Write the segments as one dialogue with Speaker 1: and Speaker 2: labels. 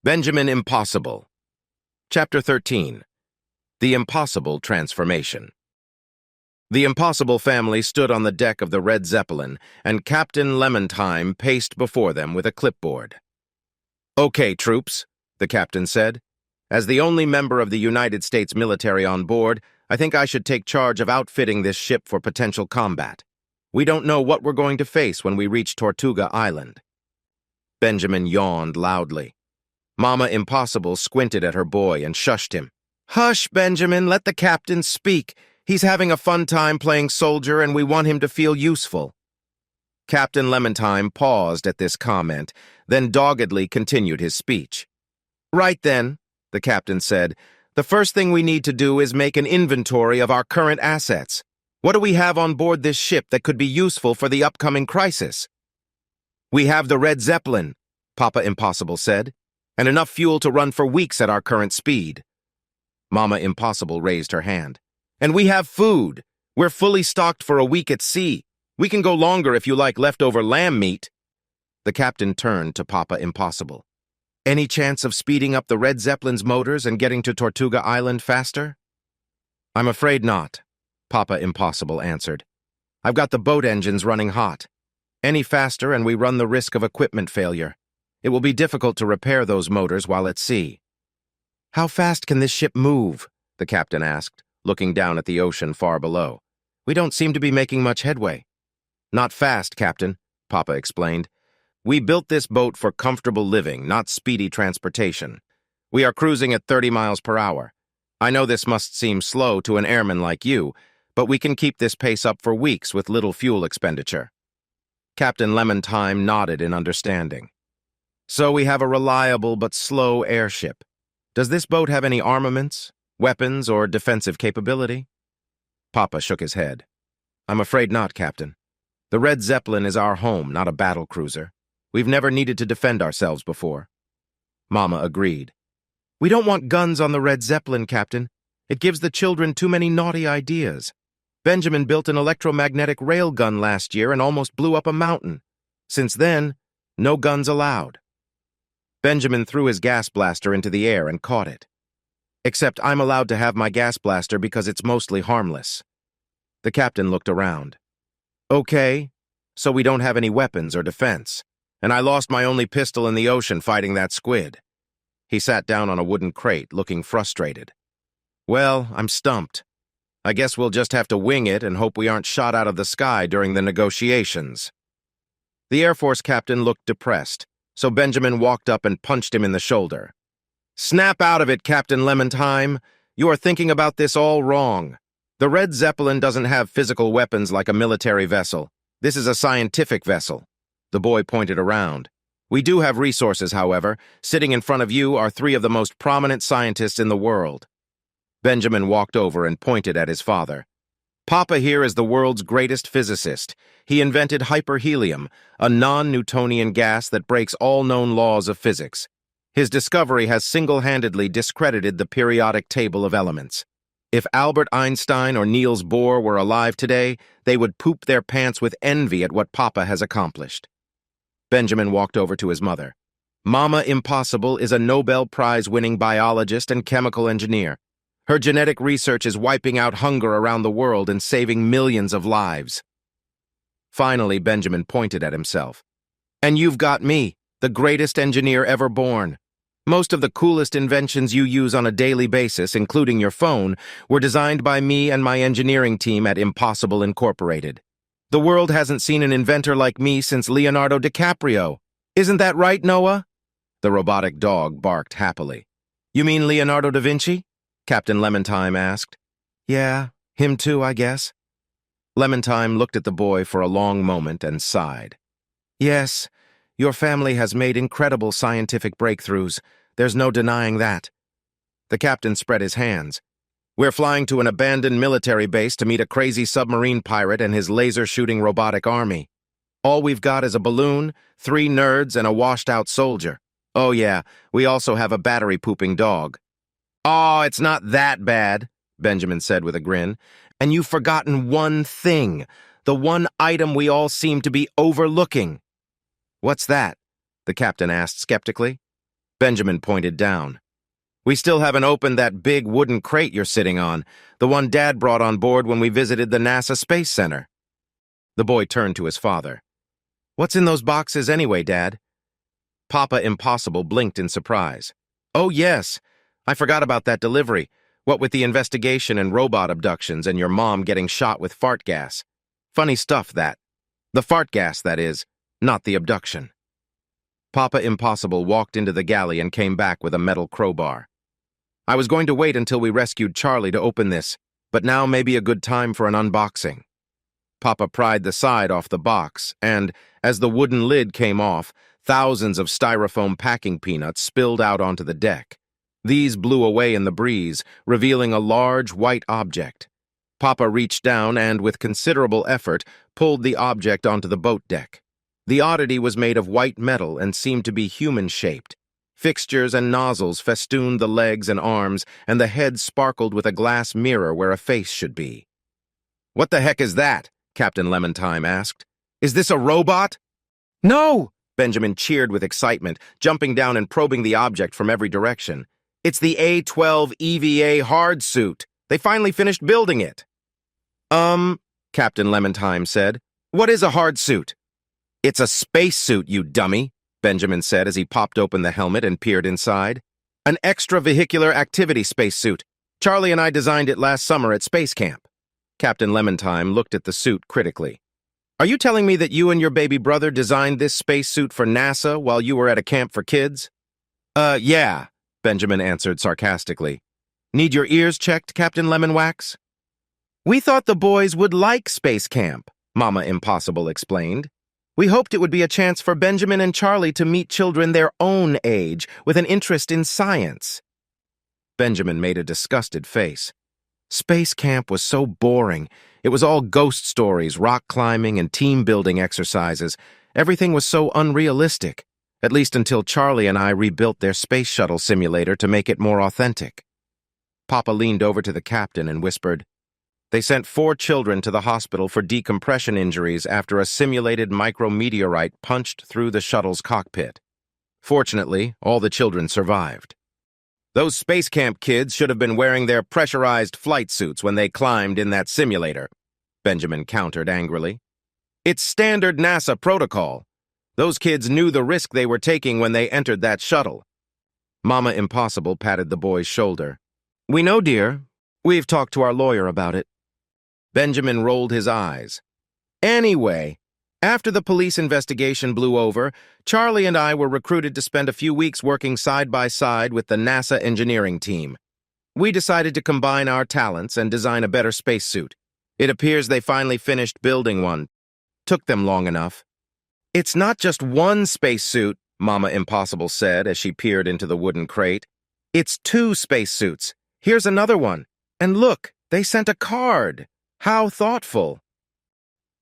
Speaker 1: Benjamin Impossible. Chapter 13. The Impossible Transformation. The Impossible family stood on the deck of the Red Zeppelin, and Captain Lemontime paced before them with a clipboard. "Okay, troops," the captain said. "As the only member of the United States military on board, I think I should take charge of outfitting this ship for potential combat. We don't know what we're going to face when we reach Tortuga Island." Benjamin yawned loudly. Mama Impossible squinted at her boy and shushed him. "Hush, Benjamin, let the captain speak. He's having a fun time playing soldier and we want him to feel useful." Captain Lemontime paused at this comment, then doggedly continued his speech. "Right then," the captain said, "the first thing we need to do is make an inventory of our current assets. What do we have on board this ship that could be useful for the upcoming crisis?" "We have the Red Zeppelin," Papa Impossible said, "and enough fuel to run for weeks at our current speed." Mama Impossible raised her hand. "And we have food. We're fully stocked for a week at sea. We can go longer if you like leftover lamb meat." The captain turned to Papa Impossible. "Any chance of speeding up the Red Zeppelin's motors and getting to Tortuga Island faster?" "I'm afraid not," Papa Impossible answered. "I've got the boat engines running hot. Any faster and we run the risk of equipment failure. It will be difficult to repair those motors while at sea." "How fast can this ship move?" the captain asked, looking down at the ocean far below. "We don't seem to be making much headway." "Not fast, Captain," Papa explained. "We built this boat for comfortable living, not speedy transportation. We are cruising at 30 miles per hour. I know this must seem slow to an airman like you, but we can keep this pace up for weeks with little fuel expenditure." Captain Lemontime nodded in understanding. "So we have a reliable but slow airship. Does this boat have any armaments, weapons, or defensive capability?" Papa shook his head. "I'm afraid not, Captain. The Red Zeppelin is our home, not a battle cruiser. We've never needed to defend ourselves before." Mama agreed. "We don't want guns on the Red Zeppelin, Captain. It gives the children too many naughty ideas. Benjamin built an electromagnetic rail gun last year and almost blew up a mountain. Since then, no guns allowed." Benjamin threw his gas blaster into the air and caught it. "Except I'm allowed to have my gas blaster because it's mostly harmless." The captain looked around. "Okay, so we don't have any weapons or defense, and I lost my only pistol in the ocean fighting that squid." He sat down on a wooden crate, looking frustrated. "Well, I'm stumped. I guess we'll just have to wing it and hope we aren't shot out of the sky during the negotiations." The Air Force captain looked depressed, so Benjamin walked up and punched him in the shoulder. "Snap out of it, Captain Lemontime. You are thinking about this all wrong. The Red Zeppelin doesn't have physical weapons like a military vessel. This is a scientific vessel." The boy pointed around. "We do have resources, however. Sitting in front of you are three of the most prominent scientists in the world." Benjamin walked over and pointed at his father. "Papa here is the world's greatest physicist. He invented hyperhelium, a non-Newtonian gas that breaks all known laws of physics. His discovery has single-handedly discredited the periodic table of elements. If Albert Einstein or Niels Bohr were alive today, they would poop their pants with envy at what Papa has accomplished." Benjamin walked over to his mother. "Mama Impossible is a Nobel Prize-winning biologist and chemical engineer. Her genetic research is wiping out hunger around the world and saving millions of lives." Finally, Benjamin pointed at himself. "And you've got me, the greatest engineer ever born. Most of the coolest inventions you use on a daily basis, including your phone, were designed by me and my engineering team at Impossible Incorporated. The world hasn't seen an inventor like me since Leonardo DiCaprio. Isn't that right, Noah?" The robotic dog barked happily. "You mean Leonardo da Vinci?" Captain Lemontime asked. "Yeah, him too, I guess." Lemontime looked at the boy for a long moment and sighed. "Yes, your family has made incredible scientific breakthroughs. There's no denying that." The captain spread his hands. "We're flying to an abandoned military base to meet a crazy submarine pirate and his laser-shooting robotic army. All we've got is a balloon, 3 nerds, and a washed-out soldier. Oh yeah, we also have a battery-pooping dog." "Oh, it's not that bad," Benjamin said with a grin. "And you've forgotten one thing, the one item we all seem to be overlooking." "What's that?" the captain asked skeptically. Benjamin pointed down. We still haven't opened that big wooden crate you're sitting on, the one Dad brought on board when we visited the NASA Space Center. The boy turned to his father. What's in those boxes anyway, Dad? Papa Impossible blinked in surprise. Oh, yes. I forgot about that delivery. What with the investigation and robot abductions and your mom getting shot with fart gas. Funny stuff, that. The fart gas, that is, not the abduction. Papa Impossible walked into the galley and came back with a metal crowbar. I was going to wait until we rescued Charlie to open this, but now may be a good time for an unboxing. Papa pried the side off the box, and, as the wooden lid came off, thousands of styrofoam packing peanuts spilled out onto the deck. These blew away in the breeze, revealing a large white object. Papa reached down and, with considerable effort, pulled the object onto the boat deck. The oddity was made of white metal and seemed to be human-shaped. Fixtures and nozzles festooned the legs and arms, and the head sparkled with a glass mirror where a face should be. "What the heck is that?" Captain Lementime asked. "Is this a robot?" "No!" Benjamin cheered with excitement, jumping down and probing the object from every direction. "It's the A-12 EVA hard suit. They finally finished building it." Captain Lementime said. "What is a hard suit?" "It's a spacesuit, you dummy," Benjamin said as he popped open the helmet and peered inside. "An extravehicular activity spacesuit. Charlie and I designed it last summer at space camp." Captain Lementime looked at the suit critically. "Are you telling me that you and your baby brother designed this spacesuit for NASA while you were at a camp for kids?" Yeah," Benjamin answered sarcastically. "Need your ears checked, Captain Lemonwax?" "We thought the boys would like space camp," Mama Impossible explained. "We hoped it would be a chance for Benjamin and Charlie to meet children their own age with an interest in science." Benjamin made a disgusted face. Space camp was so boring. It was all ghost stories, rock climbing, and team-building exercises. Everything was so unrealistic, at least until Charlie and I rebuilt their space shuttle simulator to make it more authentic. Papa leaned over to the captain and whispered, "They sent 4 children to the hospital for decompression injuries after a simulated micrometeorite punched through the shuttle's cockpit. Fortunately, all the children survived. Those space camp kids should have been wearing their pressurized flight suits when they climbed in that simulator," Benjamin countered angrily. "It's standard NASA protocol. Those kids knew the risk they were taking when they entered that shuttle." Mama Impossible patted the boy's shoulder. "We know, dear. We've talked to our lawyer about it." Benjamin rolled his eyes. "Anyway, after the police investigation blew over, Charlie and I were recruited to spend a few weeks working side by side with the NASA engineering team. We decided to combine our talents and design a better spacesuit. It appears they finally finished building one. Took them long enough." "It's not just one spacesuit," Mama Impossible said as she peered into the wooden crate. "It's 2 spacesuits. Here's another one. And look, they sent a card. How thoughtful."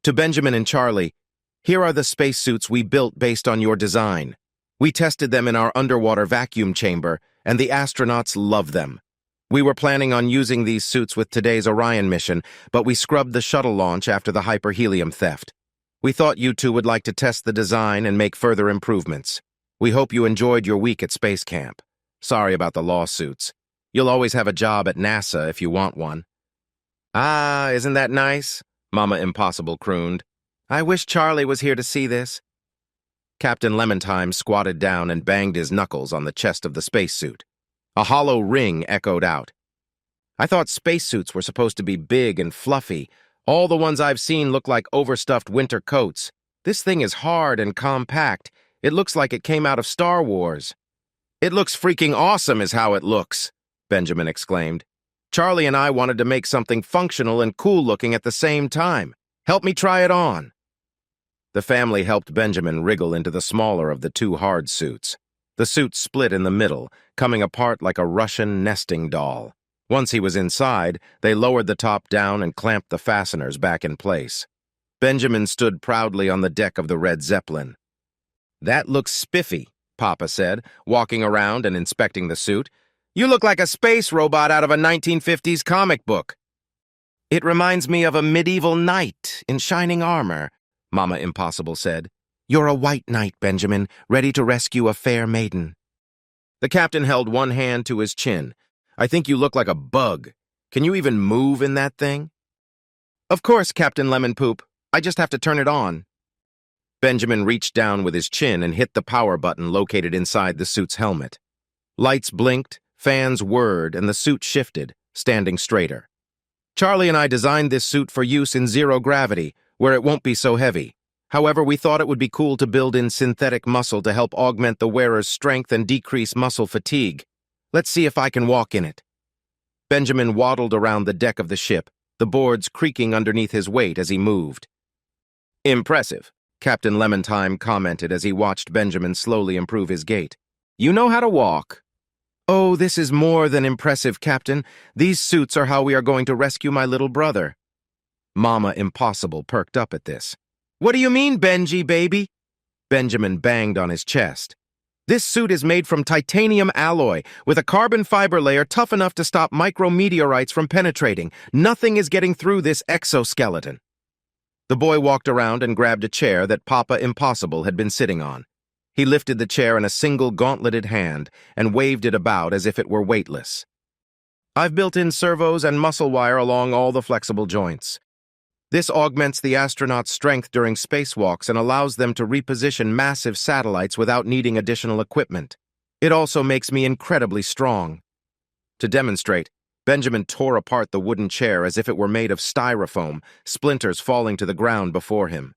Speaker 1: To Benjamin and Charlie, "Here are the spacesuits we built based on your design. We tested them in our underwater vacuum chamber, and the astronauts love them. We were planning on using these suits with today's Orion mission, but we scrubbed the shuttle launch after the hyperhelium theft. We thought you two would like to test the design and make further improvements. We hope you enjoyed your week at space camp. Sorry about the lawsuits. You'll always have a job at NASA if you want one." "Ah, isn't that nice?" Mama Impossible crooned. "I wish Charlie was here to see this." Captain Lementime squatted down and banged his knuckles on the chest of the spacesuit. A hollow ring echoed out. "I thought spacesuits were supposed to be big and fluffy. All the ones I've seen look like overstuffed winter coats. This thing is hard and compact. It looks like it came out of Star Wars." "It looks freaking awesome is how it looks," Benjamin exclaimed. "Charlie and I wanted to make something functional and cool-looking at the same time. Help me try it on." The family helped Benjamin wriggle into the smaller of the 2 hard suits. The suit split in the middle, coming apart like a Russian nesting doll. Once he was inside, they lowered the top down and clamped the fasteners back in place. Benjamin stood proudly on the deck of the Red Zeppelin. "That looks spiffy," Papa said, walking around and inspecting the suit. "You look like a space robot out of a 1950s comic book." "It reminds me of a medieval knight in shining armor," Mama Impossible said. "You're a white knight, Benjamin, ready to rescue a fair maiden." The captain held one hand to his chin. "I think you look like a bug. Can you even move in that thing?" "Of course, Captain Lemon Poop. I just have to turn it on." Benjamin reached down with his chin and hit the power button located inside the suit's helmet. Lights blinked, fans whirred, and the suit shifted, standing straighter. "Charlie and I designed this suit for use in zero gravity, where it won't be so heavy. However, we thought it would be cool to build in synthetic muscle to help augment the wearer's strength and decrease muscle fatigue. Let's see if I can walk in it." Benjamin waddled around the deck of the ship, the boards creaking underneath his weight as he moved. "Impressive," Captain Lemontime commented as he watched Benjamin slowly improve his gait. "You know how to walk." "Oh, this is more than impressive, Captain. These suits are how we are going to rescue my little brother." Mama Impossible perked up at this. "What do you mean, Benji, baby?" Benjamin banged on his chest. "This suit is made from titanium alloy, with a carbon fiber layer tough enough to stop micrometeorites from penetrating. Nothing is getting through this exoskeleton." The boy walked around and grabbed a chair that Papa Impossible had been sitting on. He lifted the chair in a single gauntleted hand and waved it about as if it were weightless. "I've built in servos and muscle wire along all the flexible joints. This augments the astronauts' strength during spacewalks and allows them to reposition massive satellites without needing additional equipment. It also makes me incredibly strong." To demonstrate, Benjamin tore apart the wooden chair as if it were made of styrofoam, splinters falling to the ground before him.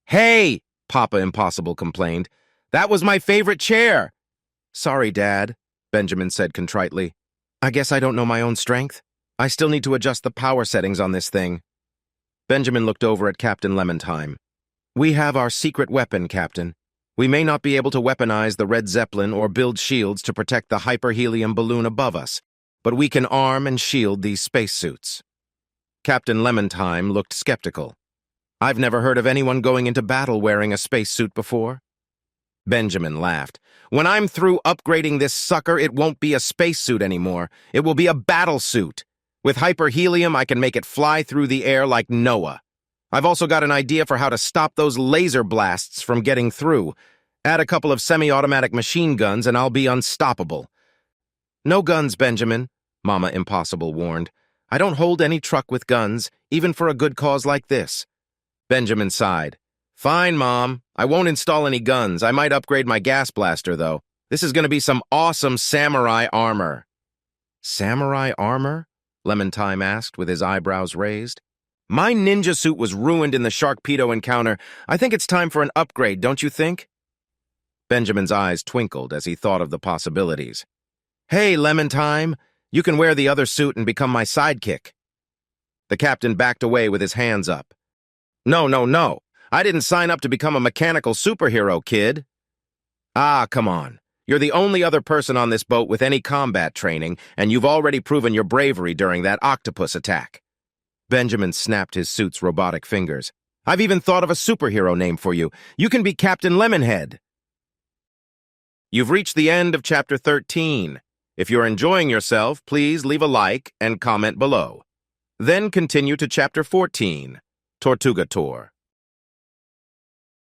Speaker 1: "Hey!" Papa Impossible complained. "That was my favorite chair!" "Sorry, Dad," Benjamin said contritely. "I guess I don't know my own strength. I still need to adjust the power settings on this thing." Benjamin looked over at Captain Lemontime. "We have our secret weapon, Captain. We may not be able to weaponize the Red Zeppelin or build shields to protect the hyperhelium balloon above us, but we can arm and shield these spacesuits." Captain Lemontime looked skeptical. "I've never heard of anyone going into battle wearing a spacesuit before." Benjamin laughed. "When I'm through upgrading this sucker, it won't be a spacesuit anymore. It will be a battlesuit. With hyperhelium, I can make it fly through the air like Noah. I've also got an idea for how to stop those laser blasts from getting through. Add a couple of semi-automatic machine guns and I'll be unstoppable." "No guns, Benjamin," Mama Impossible warned. "I don't hold any truck with guns, even for a good cause like this." Benjamin sighed. "Fine, Mom. I won't install any guns. I might upgrade my gas blaster, though. This is going to be some awesome samurai armor." "Samurai armor?" Lemontime asked with his eyebrows raised. "My ninja suit was ruined in the Sharkpedo encounter. I think it's time for an upgrade, don't you think?" Benjamin's eyes twinkled as he thought of the possibilities. "Hey, Lemontime, you can wear the other suit and become my sidekick." The captain backed away with his hands up. No. I didn't sign up to become a mechanical superhero, kid." "Ah, come on. You're the only other person on this boat with any combat training, and you've already proven your bravery during that octopus attack." Benjamin snapped his suit's robotic fingers. "I've even thought of a superhero name for you. You can be Captain Lemonhead." You've reached the end of Chapter 13. If you're enjoying yourself, please leave a like and comment below. Then continue to Chapter 14, Tortuga Tour.